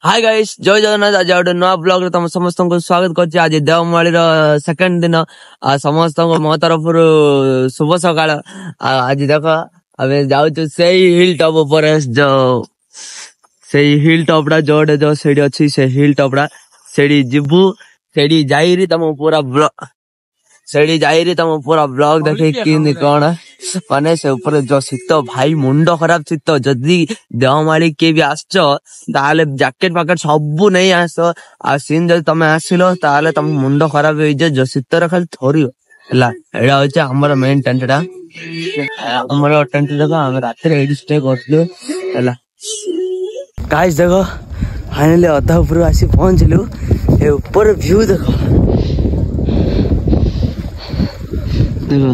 Hi guys जय जगन्नाथ आज गोटे नुआ ब्लॉग रे तुम समस्त को स्वागत करछि। आज देवमाली सेकंड दिन समस्त मो तरफ शुभ सकाळ। आज देख आमे जाउछु सेही हिल टॉप ऊपर जो सेही हिल टॉप रा जोडे जो सेडी अछि से हिल टॉप रा सेडी जिबु सेडी जाईरी तुम पूरा ब्लॉग सेडी जाईरी तुम पूरा ब्लॉग देखे कि कोन माने से ऊपर जो शीत भाई मुंड खराब शीत जदी देवमाली के भी आसचो ताले जैकेट पैकेट सब नहीं आसो आ सीन जदी तमे आसिलो ताले तम मुंड खराब होई जे जो शीत रे खाली थोरियो हला एडा होचे हमर मेन टेंटडा हमर टेंट देखो हम रात रे एडी स्टे करथलो हला गाइस देखो फाइनली अधा ऊपर आसी पहुंचलु ए ऊपर व्यू देखो देखो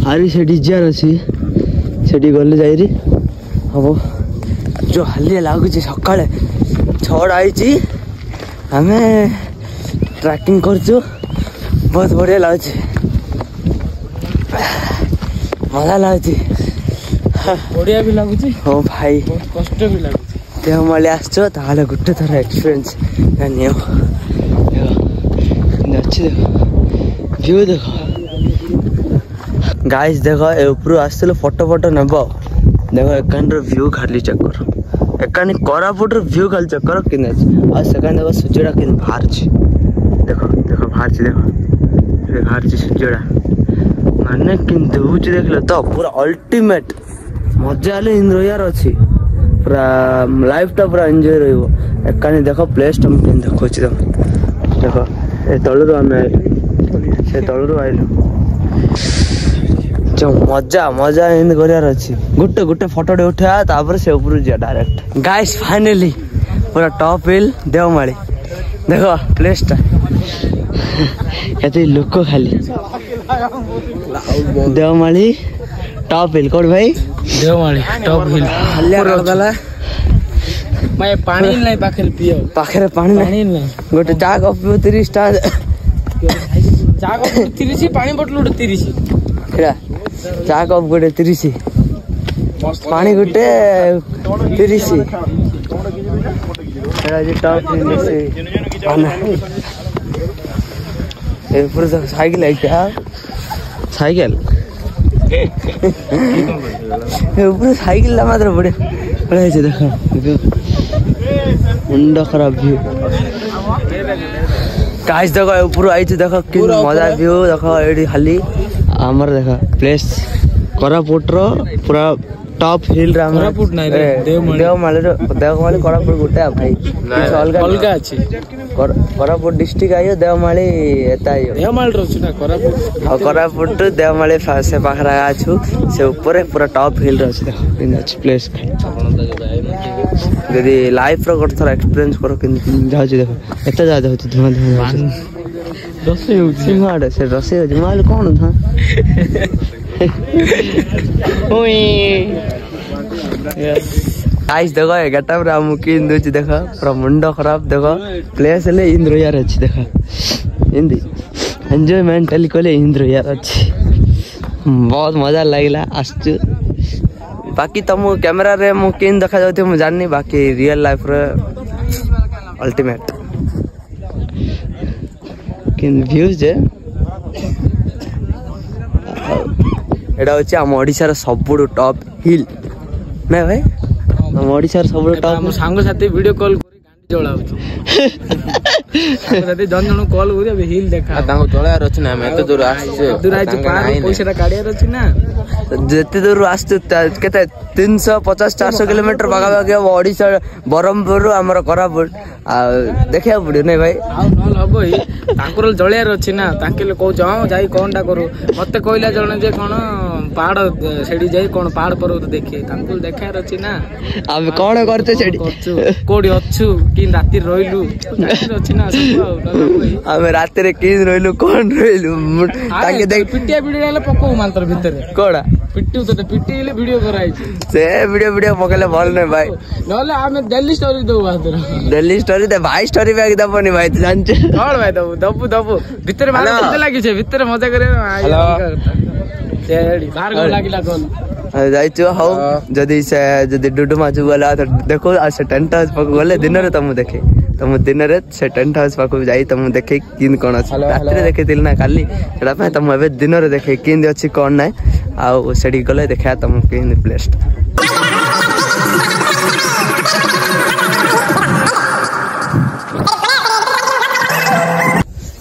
हारी से डिजार अच्छी से गले जाइरी हम जो हालिया लगुच सका 6 आई आम ट्रैकिंग करचु बहुत बढ़िया लगुच मजा लगुच बढ़िया भी लगुच हाँ भाई कष्ट भी लगुच देवमाली आसचो ताले गुटे थर एक्सपीरियंस नियो अच्छी देखो व्यू देखो गाइस देखो ए ऊपर आसले फोटो फोटो नेबो देखो एकान रो व्यू खाली चेक करो एकान कोरापुट रो व्यू खाली चेक करो किने आ सेकंड देखो सूर्यडा किन बाहर छी देखो देखो बाहर छी देखो रे बाहर छी सूर्यडा माने किन दूच देखलो तो पूरा अल्टीमेट मजा आले इन यार अछि पूरा लाइफ टा पूरा एंजॉय रहइबो एकान देखो प्लेस तुम किन देखो छी देखो ए तळु रो हम से तळु रो आइलो जो मजा मजा इन गरियार अछि गुटे गुटे फोटो दे उठा तापर से ऊपर जा डायरेक्ट गाइस फाइनली पूरा टॉप हिल देवमाली देखो प्लेस ता कते लोक खाली देवमाली टॉप हिल कोड भाई देवमाली टॉप हिल हल्ला करदला मैं पानी नहीं पाखरे पियो पाखरे पानी नहीं गोटे चा कप 30 टा चा कप 30 पानी बोतल 30 एडा चा कप गोटे 30 पानी गोटे 30 एडा जे टॉप हिल से आना ए पूरा तो साइकिल है क्या साइकिल ए ऊपर साइकिल ला मात्र बड़े बड़े है देखो मुंडा खराब व्यू गाइस देखो ऊपर आई देखो कि मजा व्यू देखो एडी खाली हमर देखो प्लेस कोरापुट रो पूरा टॉप हिल रा कोरापुट नहीं रे देवमाली कोरापुट गुटे भाई अलगा अछि कोरापुट डिस्ट्रिक्ट आयो देवमाली एता आयो देवमाली रहछु ना कोरापुट और कोरापुट देवमाली से पाखरा आछु से ऊपर पूरा टॉप हिल रहछु देखो इन अच्छी प्लेस यदि लाइफ रो गठ थोड़ा एक्सपीरियंस करो कि जाउ छी देखो एता जा जाउ धुआं धुआं रसे होछि माडे से रसे होछि माल कोन था ओए गाइस देखो एगाटा पूरा मुकी इंदुची देखो पूरा मुंडो खराब देखो प्लेस ले इंद्र यार अछि देखो हिंदी एंजॉयमेंट टली कोले इंद्र यार अछि बहुत मजा लागला आस्चु बाकी तुम कैमरा रे मु किन देखा जाउते मु जाननी बाकी रियल लाइफ रे अल्टीमेट किन व्यूज जे एडा होची हम ओडिसा रे सबुडु टॉप हिल नै भाई हम ओडिसा रे सबुडु टॉप हम संग साथी वीडियो कॉल करी गांडी जळाउछु साथी जन कॉल करी अब हिल देखा तांको तोळा रचना हम एते दूर आछे दूर आछे पैसा काढिया रछि ना जेते दूर आछे केते 350 400 किलोमीटर बागा बागा ओडिसा बरमपुर हमर कोरापुट आ देखिया पड़ियो नै भाई आ नल हबो तांकर जळिया रछि ना तांके कहू जाऊ जाई कोनटा करू मते कहला जण जे कोन पहाड़ सेडी जाई कोन पहाड़ पर्वत देखि तांको देखा रछि ना हम कोन करते सेडी कोडी अछु कि राती रोइलु रछि ना हम राती रे कि रोइलु कोन रोइलु ताके देख पिटिया वीडियो ले पको मांतर भीतर कोडा पिट्टू तो पिट्टी ले वीडियो कराई से वीडियो पकले भल नै भाई नले हम दिल्ली स्टोरी दो बादर दिल्ली स्टोरी दे भाई स्टोरी बैग दबनी भाई जान छ कोन भाई दबु दबु भीतर मार केते लागि छे भीतर मजा करे से बाहर को लागिला कोन ଯାଇଛୁ ହଉ ଯଦି ସେ ଯଦି ଡୁଡୁମା ଯୁ ଗଲା ଦେଖୁ ଆଉ ସେ ଟେଣ୍ଟ ହାଉସ୍ ପାଖକୁ ଗଲେ ଦିନରେ ତମକୁ ଦେଖେ ତମ ଦିନରେ ସେ ଟେଣ୍ଟ ହାଉସ୍ ପାଖକୁ ଯାଇ ତମକୁ ଦେଖେ କେମିତି କଣ ଅଛି ରାତିରେ ଦେଖେଇଥିଲି ନା କାଲି ସେଟା ପାଇଁ ତମ ଏବେ ଦିନରେ ଦେଖେ କେମିତି ଅଛି କଣ ନାହିଁ ଆଉ ସେଠିକି ଗଲେ ଦେଖେଇବା ତମକୁ କେମିତି ପ୍ଲେସ୍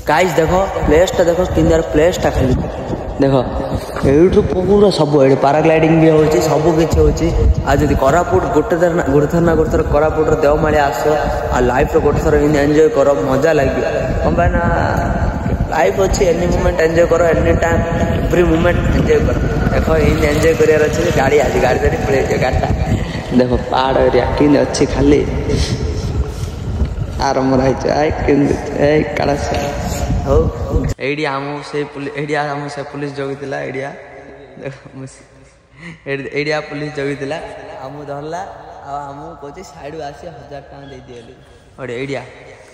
गाइस देखो प्लेस टा देखो किंदर प्लेस टा खाली देखो एठु पूरा सब एठी पैराग्लाइडिंग भी होची सब किछ होची आ जदी कोरापुट गोटे थर कोरापुट रो देवमाळी आसो आ लाइफ रो गोटे थर इन एंजॉय करो मजा लागी हम ना लाइफ अछि एनी मोमेंट एंजॉय करो any time every moment enjoy करो देखो इन एंजॉय करियार अछि गाड़ी आज गाड़ी धरि पळे जे गाडा देखो पहाड़ एरिया किन अछि खाली आराम रही आय किन ए काडा हो एडिया हम से पुलिस जगितला एडिया देखो एडिया पुलिस जगितला हम धरला आ हम कोची साइड आसी 1000 टका दे दियली अरे एडिया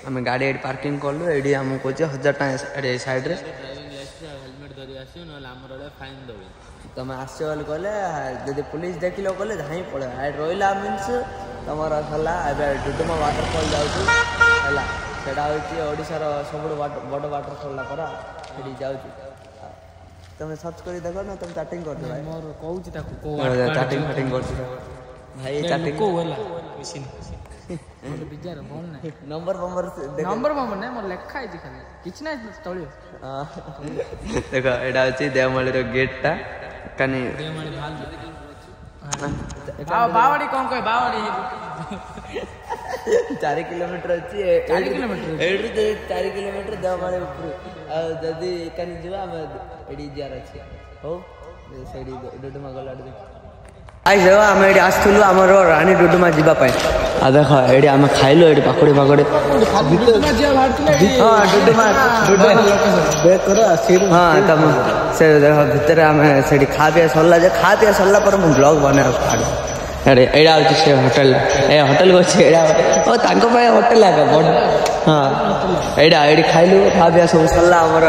हम गाड़ी एडी पार्किंग करलु एडी हम कोची 1000 टका एडी साइड रे हेलमेट धरि आसी न हमर रे फाइन देबे तमे आसे वाल कहले जदी पुलिस देखिलो कहले धाई पड़े आ रोइला मींस तमरा हला एबे डुडुमा वाटरफॉल जाउछु हला सेटा होची ओडिसा रो सबड बड वाटरफॉल ला परा सेडी जाउछु तमे सर्च करी देखो ना तुम चैटिंग कर दे भाई मोर कहूची ताको को चैटिंग करछु भाई चैटिंग को होला मिसिन मोर बिजार बोल ना नंबर नै मोर लेखा आइछि खाली किछ नै तळियो देखो एडा होची देवमाळी रो गेट टा कनी देवमाळी भाल बावड़ी कौन कहे बावड़ी 4 किलोमीटर अच्छी 4 किलोमीटर एडी 4 किलोमीटर देवमाळी ऊपर जदी कनी जीवा हम एडी जार अछि हो सेडी डुडुमा गला आई जो हम एडी आस्थुलु हमर रानी डुडुमा जीवा पाए आ देखो एडी हम खाइलो एडी पाकोडी डुडुमा जिया भारतले हां डुडुमा देख करो सिर हां तम से देखो भीतर हम सेडी खा पिया सरला पर हम ब्लॉग बना अरे एडा होची से होटल ए होटल को से एडा ओ तांको पाए होटल आका बड हां एडा एडी खाइलु खा पिया सब सरला हमर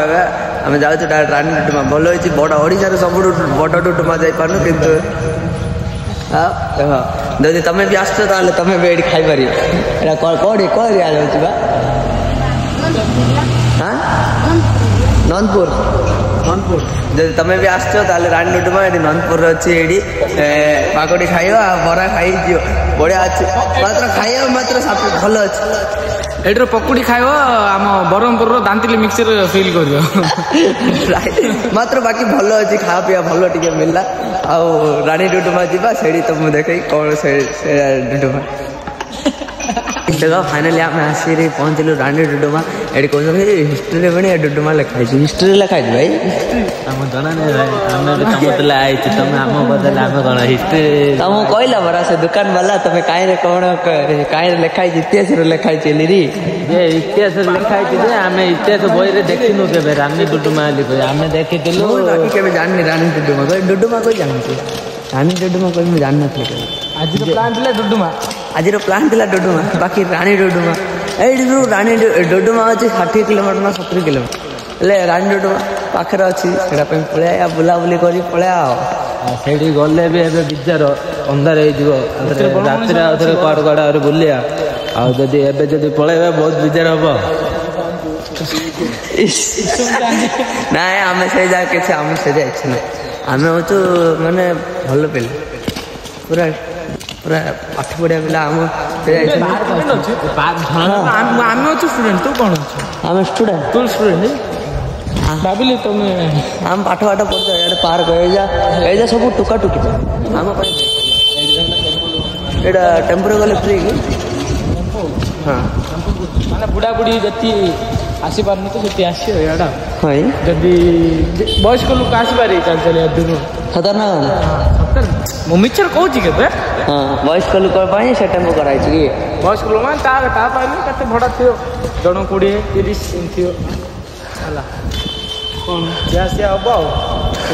हम जाउ त रानी डुडुमा बोलो होची बड ओडिसा रे सब बड डुडुमा जाई पानु किंतु हां देखो जदी तमे भी आछो ताले तमे भी एडी खाइ पारी एडा कोडी कोडी आ जाउची बा हां नंदपुर जब तमें भी आसो ताले रानी डुडुमा एडी नंदपुर अच्छी एडी पाकोडी खाइबा बरा खाई जियो बढ़िया अच्छे मात्र खाइबा मात्र भल अच्छे एडर पकुड़ी खाइबा आम बरहमपुर रो दांतिली मिक्सचर फील करियो मात्र बाकी भल अच्छी खा पिया भल टिके मिलला आ रानी डुडुमा जीवा सेडी तुम देखै कोन से डुडुमा देखो फाइनली आम आसी पहुँचलु रानी डुडुमा एडी कहते हिस्ट्री बनी डुडुमा लिखाई हिस्ट्री लिखाई भाई आम जना नहीं भाई आम तुम आई तुम आम बदल आम कौन हिस्ट्री तुम कहला बरा से दुकान वाला तुम कहीं कौन कहीं लिखाई इतिहास लिखाई चली री ये इतिहास लिखाई आम इतिहास बही रे देखिनु के रानी डुडुमा लिखो आम देखी बाकी के जानी रानी डुडुमा कोई जानते रानी डुडुमा कोई जान नी आज प्लान थिला डुडुमा आज प्लान थिला डुडुमा बाकी रानी डुडुमा एडी रानी डुडुमा अच्छी 60 किलोमीटर ना 70 किलोमीटर ले रानी डुडुमा पाखरे अच्छी सेटा पे पळे आ बुलाबुली करी पळे आ सेठी गले भी एबे बिजार अंधार हे जिवो रात्रि आउथरे क्वाड क्वाड आरे बुलिया आ जदी एबे जदी पळेबे बहुत बिजार हबो ना हमें से जा के से हम से जाय छै हमें हो तो माने भलो पेल पूरा पूरा पाठ पढ़िया पिला हम स्टूडेंट तू कौन हम स्टूडेंट तू स्टूडेंट भाविले तुम हम पाठ वाठ पढ़ते यार पार्क एजा सब टुका टुकी हम एडा टेम्पो गले फ्री हां माने बुढ़ा बुढ़ी जति आसी पारन तो सेति आसी एडा हाय जदी बयस्क लोक आसी पारे चल चले दुनु खतरनाक सत्तर मो मिचर कहूची के बे हां बयस्क लोक पई से टेम्पो कराई छी बयस्क लोक मान ता पाइले कते भड़ा थियो जण 20 30 थियो हला कोन जासे अबो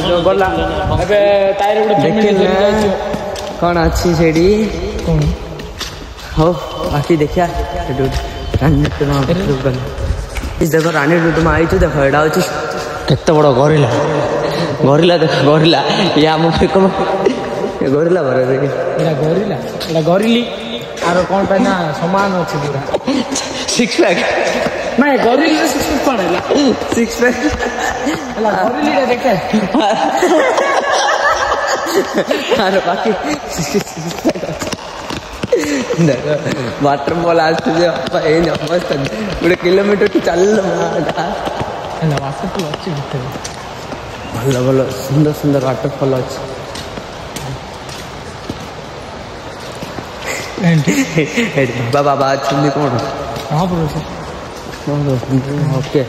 जो गला एबे ताइर गुडे फैमिली धरि जाय छी कोन अछि सेडी कोन हो बाकी देखिया रानी डुडुमा इस देखो रानी डुडुमा आई तो देखो एडा अछि केते बड़ गोरिला गोरिला देखो गोरिला या हम गोरिल्ला भर एटा गोरिल्ला एटा गोरिल्ली आरो कोन पे ना समान अछि पूरा 6 पैक मैं गोरिल्ला 6 पैक पड़ेला 6 पैक एला गोरिल्ला देखे अरे बाकी देखो वाटरफॉल आसते मस्त 1 किलोमीटर टू चल वाटरफॉल अच्छी भल भल सुंदर सुंदर वाटरफॉल अच्छे बाबा बाबा अच्छी कौन ओके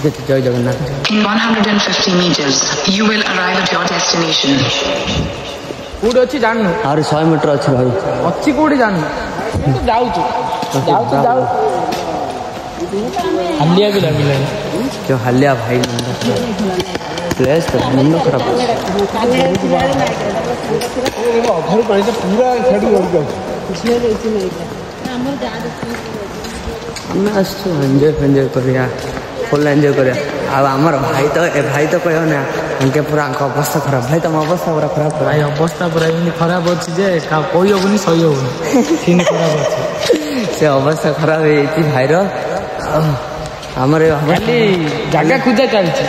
जय Jagannath In 150 meters, you will arrive at your destination. Code अछि जाननु और 100 मीटर अच्छे भाई अच्छी कोडी जाननु तो जाऊ हल्लिया भी लगी जो हल्लिया भाई प्लेस तो मुंडो खराब घर पर पूरा छड़ी हो गयो हमें आसु एंजॉय करिया फुल एंजॉय करिया अब हमार भाई तो कहो ना उनके पूरा अवस्था खराब भाई तुम अवस्था पूरा खराब भाई अवस्था पूरा खराब अच्छी जे कोई होनी सही होनी तीन खराब अच्छी से अवस्था खराब है भाई हमारे खाली जगह खोजा चलती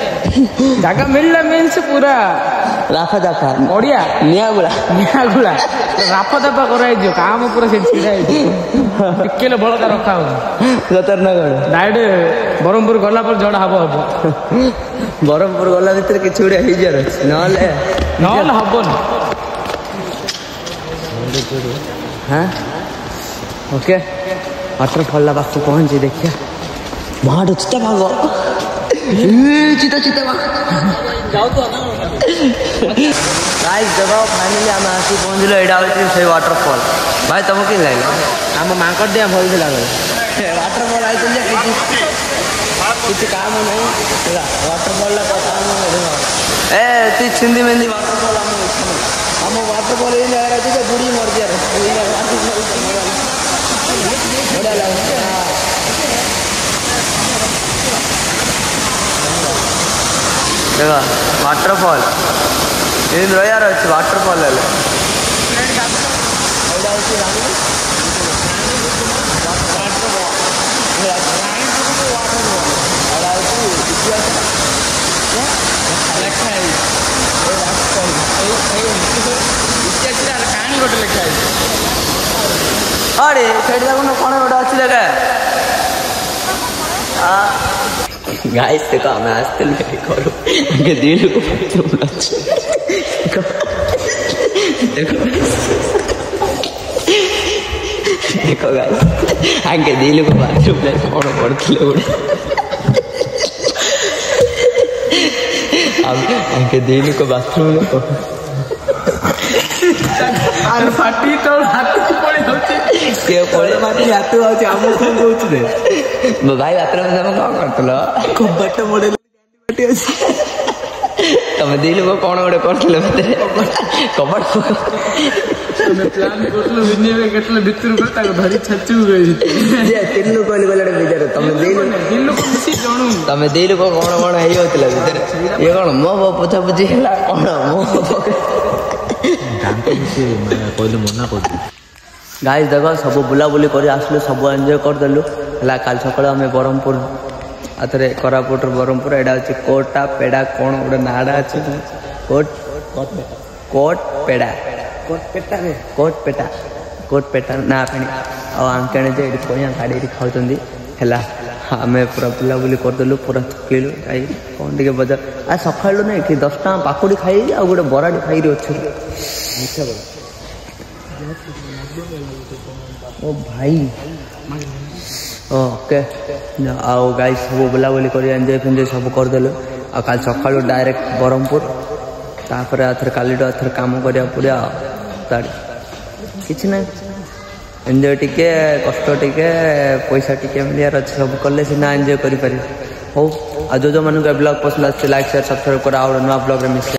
जगह मिलला मीन्स पूरा राफा दाफा ओडिया निया गुला राफा दाफा कराई दियो काम पूरा से छिड़ा टिकेले बळका रखा हो खतरनाक डायरेक्ट बरमपुर गला पर जड़ा हबो बरमपुर गला भीतर किछ उड़े ही जर नले हबन हां ओके वाटरफॉल ला पास पहुंची देखिया वहां चिता भागो चिता जाओ तो ना गाइस देखो फाइनली हम आसी पहुंचलो एडा होची से वाटरफॉल भाई तुम कि लागला हम मांकड़ दिया भल से लागल वाटरफॉल आई तो कुछ काम नहीं वाटरफॉल ला काम नहीं ए ती छिंदी मेंदी वाटरफॉल हम वाटरफॉल इन लगा जे बुड़ी मर गया बड़ा लगा देखो वाटरफॉल इन यार अच्छे वाटरफॉल है अरे सेठ देखो कौन गोटे अच्छी लगे गाइस देखो हमें आस्ते करो दिल को देखो गाइस आगे दिल को बाथरूम में कौन पड़ते आगे दिल को बाथरूम में अरे फाटी तो हाथ पड़े होचे के पड़े माटी हाथ होचे हम कोन कहउछ रे भाई रात्र में हम का करतलो खूब बट मॉडल माटी होचे तम दिल को कोन गोटे करतले भीतर कबड़ मैं प्लान करतलो विन्ने में केतले भीतर को ताको धरी छचू गई जे तिल्लू कोली गलडे भीतर तम दिल को खुशी जणू तम दिल को कोन हेई होतला भीतर ये कोन मो पोछा पोछी हला कोन मो गाइस देखो सब बुलाबुली कर आसलु सब एंजॉय करदेलु है काल सकाल आम ब्रह्मपुर आथरे कोरापुट ब्रह्मपुर एडा अच्छे कोटा पेड़ा कौन गोटे नाड़ा अच्छे कोट पेटा ना फेणी आंकणे जे कोया गाड़ी खाऊ है आम पूरा बुलाबुली करदेलु पूरा थकिलु कौन टे बजार आ सका ना कि 10 टाँग पाकुड़ी खाई आ गोटे बराड़ी खाई अच्छे ओ भाई ओके आओ गाइस सब बुलाबुली कर एंजॉय फेंजॉय सब करदेलु आ काल सका डायरेक्ट ब्रह्मपुर तापर आथर काली आथर काम करा पड़ा किसी ना एंजॉय टिके कष्ट टिके पैसा टिके मिलियार अच्छे सब कले सीना एंजॉय करें हो जो जो मानक ब्लॉग पसंद आए लाइक शेयर सब्सक्राइब करा और नुआ ब्लॉग में मिस